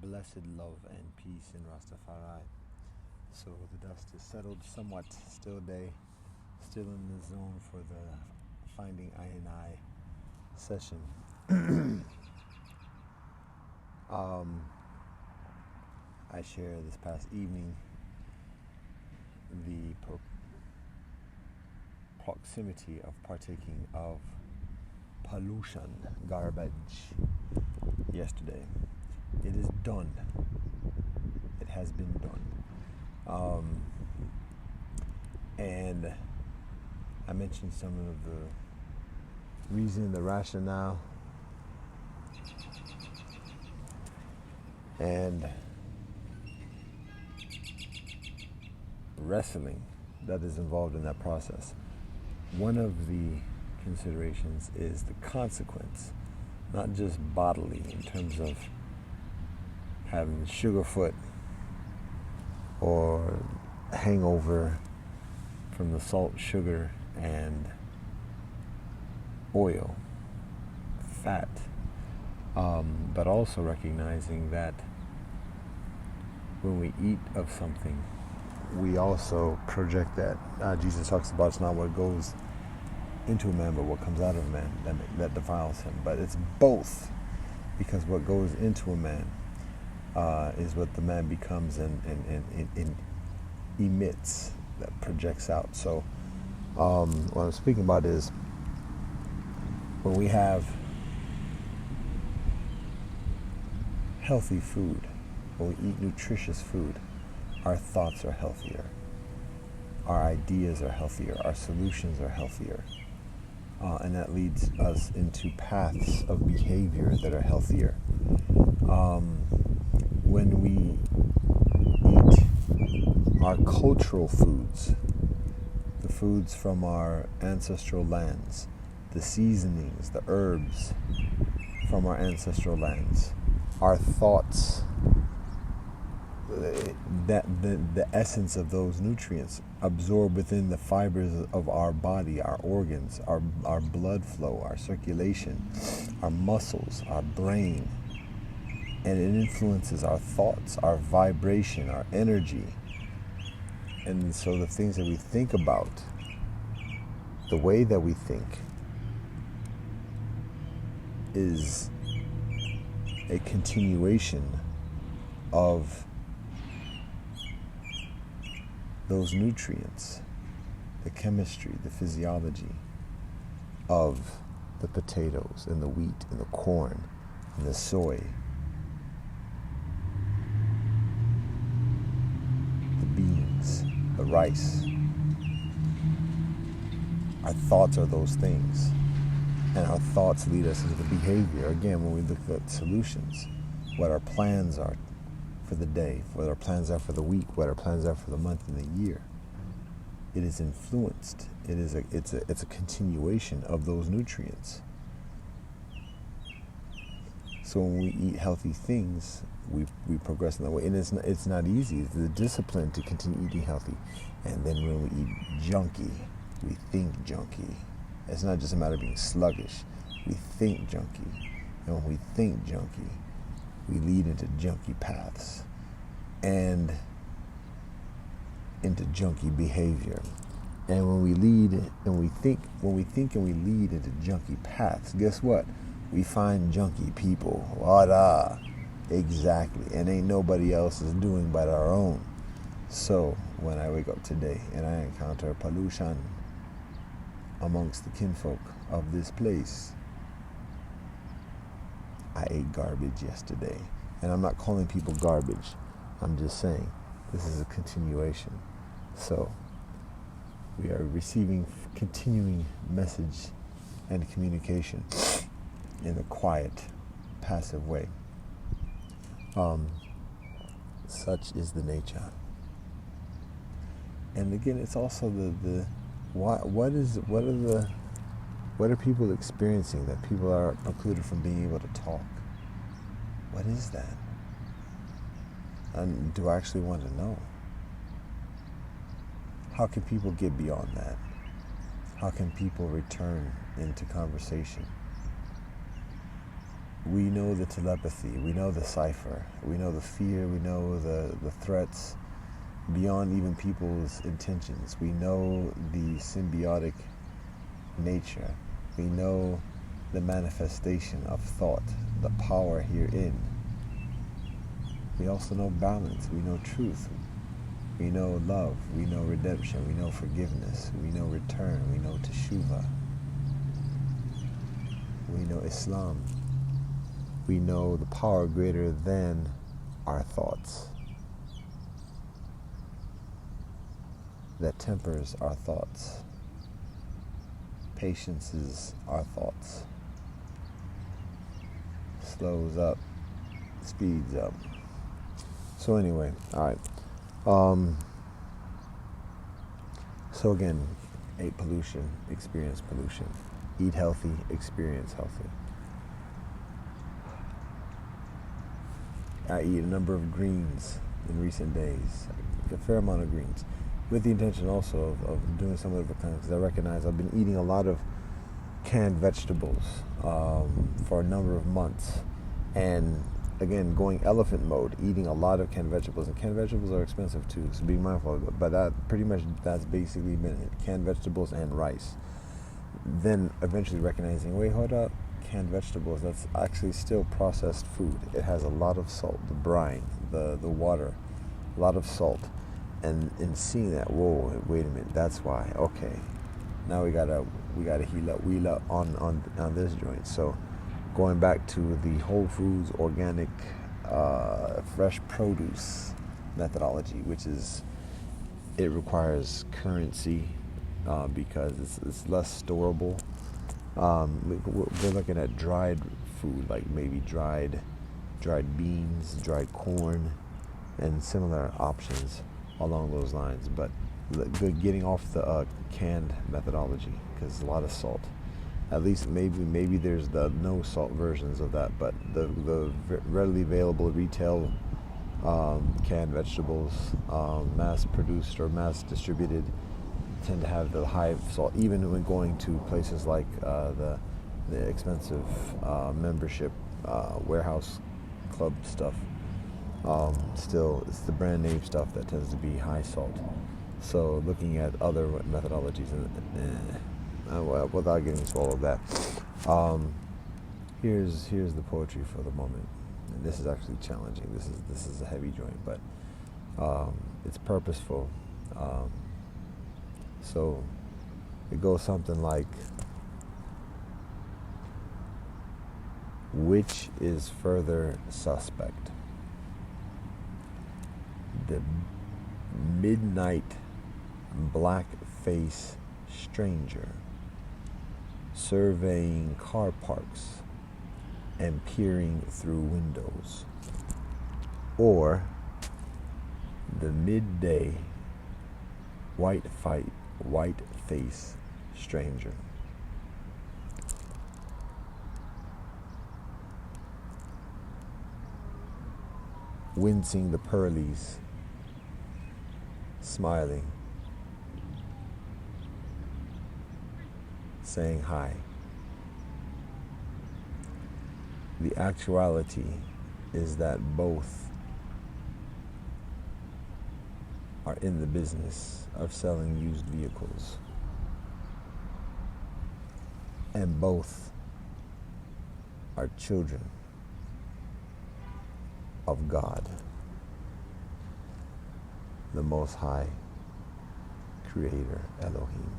blessed love and peace in Rastafari. So the dust is settled somewhat, still day, still in the zone for the Finding I and I session. I shared this past evening the proximity of partaking of pollution, garbage, yesterday. It is done. It has been done. And I mentioned some of the reason, the rationale, and wrestling that is involved in that process. One of the considerations is the consequence, not just bodily in terms of having sugarfoot or hangover from the salt, sugar, and oil, fat, but also recognizing that when we eat of something, we also project that. Jesus talks about it's not what goes into a man, but what comes out of a man that defiles him. But it's both, because what goes into a man is what the man becomes and emits, that projects out. So what I'm speaking about is when we have healthy food, when we eat nutritious food, our thoughts are healthier, our ideas are healthier, our solutions are healthier, and that leads us into paths of behavior that are healthier. When we eat our cultural foods, the foods from our ancestral lands, the seasonings, the herbs from our ancestral lands, our thoughts, that the essence of those nutrients absorb within the fibers of our body, our organs, our blood flow, our circulation, our muscles, our brain, and it influences our thoughts, our vibration, our energy. And so the things that we think about, the way that we think, is a continuation of those nutrients, the chemistry, the physiology of the potatoes and the wheat and the corn and the soy, the beans, the rice. Our thoughts are those things, and our thoughts lead us into the behavior. Again, when we look at solutions, what our plans are for the day, what our plans are for the week, what our plans are for the month and the year, it is influenced. It's a continuation of those nutrients. So when we eat healthy things, we progress in that way, and it's not easy. It's the discipline to continue eating healthy. And then when we eat junky, we think junky. It's not just a matter of being sluggish. We think junky, and when we think junky, we lead into junky paths and into junky behavior. And when we think and we lead into junky paths, guess what? We find junky people. Voila. Exactly. And ain't nobody else is doing but our own. So when I wake up today and I encounter pollution amongst the kinfolk of this place, I ate garbage yesterday. And I'm not calling people garbage. I'm just saying this is a continuation. So we are receiving continuing message and communication in a quiet, passive way. Such is the nature. And again, it's also what are people experiencing that people are precluded from being able to talk? What is that? And do I actually want to know? How can people get beyond that? How can people return into conversation? We know the telepathy, we know the cipher, we know the fear, we know the threats beyond even people's intentions. We know the symbiotic nature. We know the manifestation of thought, the power herein. We also know balance, we know truth, we know love, we know redemption, we know forgiveness, we know return, we know teshuvah, we know Islam. We know the power greater than our thoughts, that tempers our thoughts. Patience is our thoughts. Slows up, speeds up. So anyway, all right. So again, ate pollution, experience pollution. Eat healthy, experience healthy. I eat a number of greens in recent days, a fair amount of greens, with the intention also of doing some of the kind, because I recognize I've been eating a lot of canned vegetables for a number of months, and again, going elephant mode, eating a lot of canned vegetables, and canned vegetables are expensive too, so be mindful of it. But that's basically been it, canned vegetables and rice. Then eventually recognizing, wait, hold up, canned vegetables, that's actually still processed food. It has a lot of salt, the brine, the water, a lot of salt. And in seeing that, whoa, wait a minute, that's why. Okay, now we gotta wheel up on this joint. So going back to the Whole Foods organic fresh produce methodology, which is, it requires currency because it's less storable. We're looking at dried food, like maybe dried beans, dried corn, and similar options along those lines. But getting off the canned methodology, because a lot of salt. At least maybe there's the no salt versions of that, but the readily available retail canned vegetables, mass produced or mass distributed, tend to have the high salt, even when going to places like the expensive membership warehouse club stuff. Still, it's the brand name stuff that tends to be high salt. So looking at other methodologies, without getting into all of that, here's the poetry for the moment. And this is actually challenging. This is a heavy joint, but it's purposeful. So it goes something like, which is further suspect? The midnight black-face stranger surveying car parks and peering through windows, or the midday white-face stranger wincing the pearlies, smiling, saying hi. The actuality is that both are in the business of selling used vehicles, and both are children of God, the Most High Creator, Elohim.